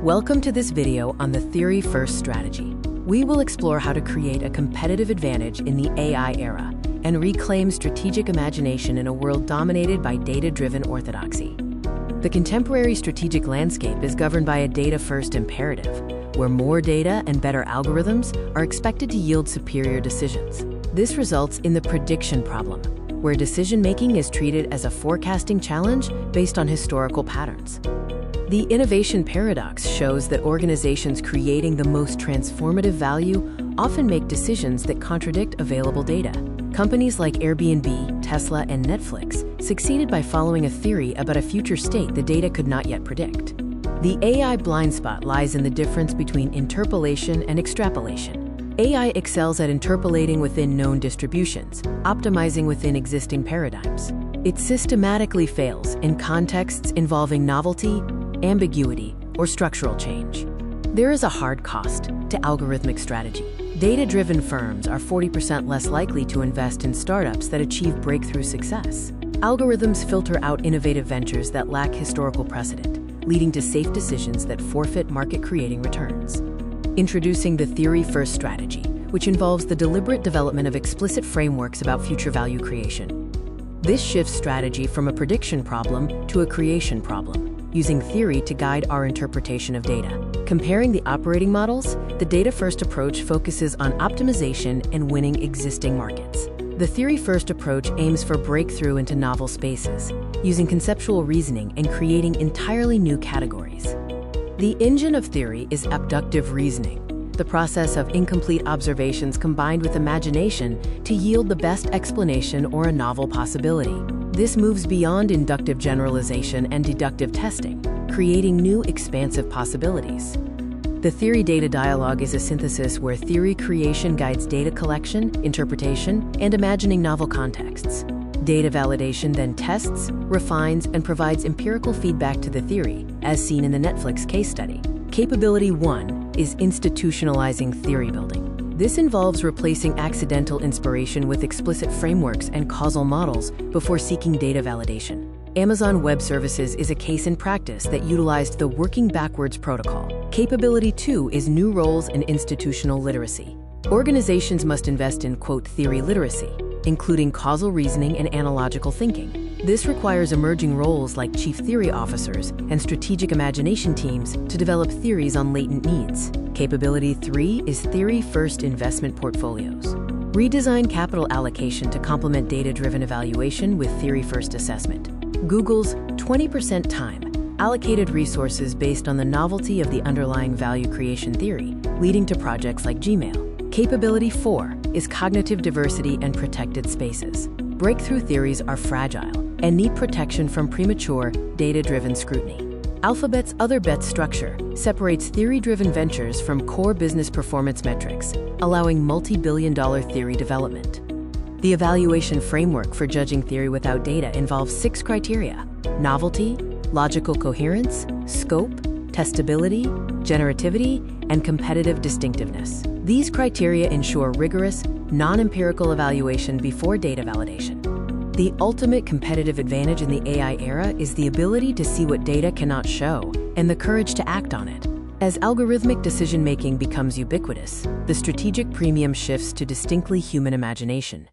Welcome to this video on the theory-first strategy. We will explore how to create a competitive advantage in the AI era and reclaim strategic imagination in a world dominated by data-driven orthodoxy. The contemporary strategic landscape is governed by a data-first imperative, where more data and better algorithms are expected to yield superior decisions. This results in the prediction problem, where decision-making is treated as a forecasting challenge based on historical patterns. The innovation paradox shows that organizations creating the most transformative value often make decisions that contradict available data. Companies like Airbnb, Tesla, and Netflix succeeded by following a theory about a future state the data could not yet predict. The AI blind spot lies in the difference between interpolation and extrapolation. AI excels at interpolating within known distributions, optimizing within existing paradigms. It systematically fails in contexts involving novelty, ambiguity, or structural change. There is a hard cost to algorithmic strategy. Data-driven firms are 40% less likely to invest in startups that achieve breakthrough success. Algorithms filter out innovative ventures that lack historical precedent, leading to safe decisions that forfeit market-creating returns. Introducing the theory-first strategy, which involves the deliberate development of explicit frameworks about future value creation. This shifts strategy from a prediction problem to a creation problem, using theory to guide our interpretation of data. Comparing the operating models, the data-first approach focuses on optimization and winning existing markets. The theory-first approach aims for breakthrough into novel spaces, using conceptual reasoning and creating entirely new categories. The engine of theory is abductive reasoning, the process of incomplete observations combined with imagination to yield the best explanation or a novel possibility. This moves beyond inductive generalization and deductive testing, creating new expansive possibilities. The theory-data dialogue is a synthesis where theory creation guides data collection, interpretation, and imagining novel contexts. Data validation then tests, refines, and provides empirical feedback to the theory, as seen in the Netflix case study. Capability 1 is institutionalizing theory building. This involves replacing accidental inspiration with explicit frameworks and causal models before seeking data validation. Amazon Web Services is a case in practice that utilized the working backwards protocol. Capability 2 is new roles and institutional literacy. Organizations must invest in, quote, theory literacy, including causal reasoning and analogical thinking. This requires emerging roles like chief theory officers and strategic imagination teams to develop theories on latent needs. Capability 3 is theory-first investment portfolios. Redesign capital allocation to complement data-driven evaluation with theory-first assessment. Google's 20% time allocated resources based on the novelty of the underlying value creation theory, leading to projects like Gmail. Capability 4 is cognitive diversity and protected spaces. Breakthrough theories are fragile and need protection from premature, data-driven scrutiny. Alphabet's Other Bets structure separates theory-driven ventures from core business performance metrics, allowing multi-billion-dollar theory development. The evaluation framework for judging theory without data involves 6 criteria: novelty, logical coherence, scope, testability, generativity, and competitive distinctiveness. These criteria ensure rigorous, non-empirical evaluation before data validation. The ultimate competitive advantage in the AI era is the ability to see what data cannot show and the courage to act on it. As algorithmic decision-making becomes ubiquitous, the strategic premium shifts to distinctly human imagination.